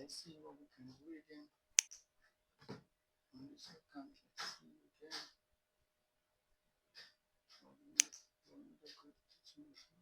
see what we can do again on this account. Let's see again. Another good situation.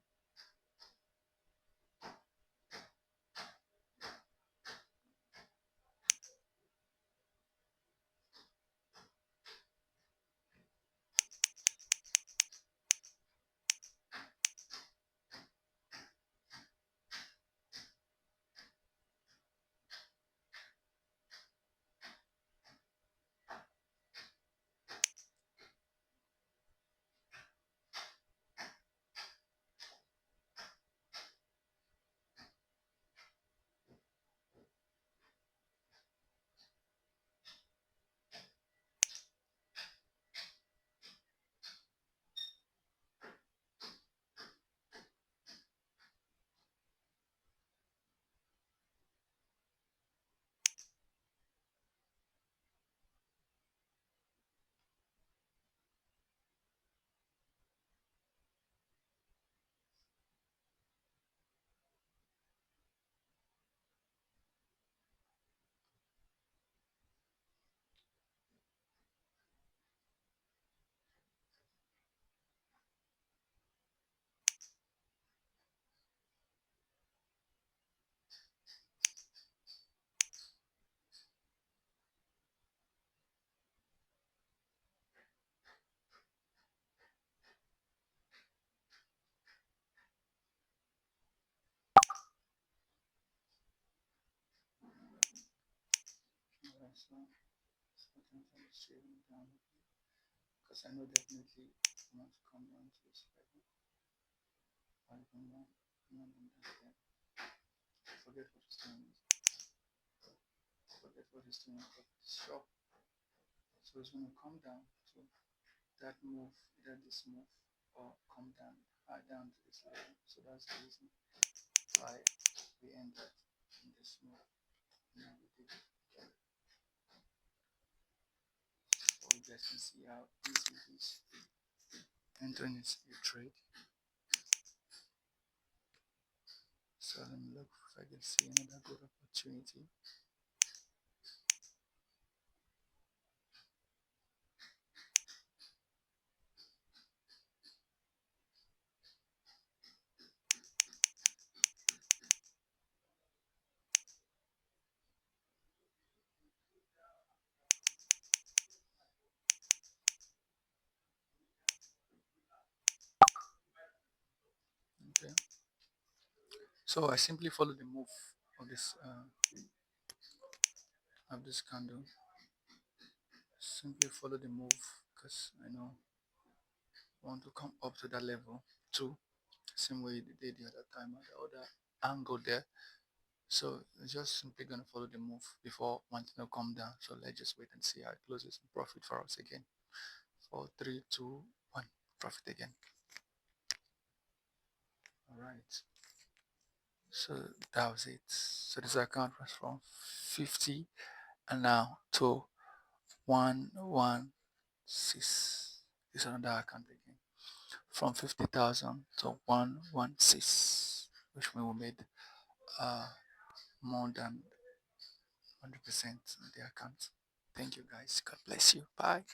Alright, so potentially shaving down because I know definitely I want to come down to this level. Or even more than that. Forget what he's doing. Forget what he's doing. But it's sharp. So it's gonna come down to that move, either this move or come down down to this level. So that's the reason why we ended in this move. Now we did it. So you guys can see how easy it is entering this trade. So let me look if I can see another good opportunity. Okay. So I simply follow the move of this candle. Simply follow the move because I know I want to come up to that level too. Same way they did the other time at the other angle there. So it's just simply gonna follow the move before wanting to come down. So let's just wait and see how it closes and profit for us again. 4, 3, 2, 1, profit again. All right. So that was it. So this account was from 50 and now to 116. This is another account again. From 50,000 to 116, which we made more than 100% on the account. Thank you guys. God bless you. Bye.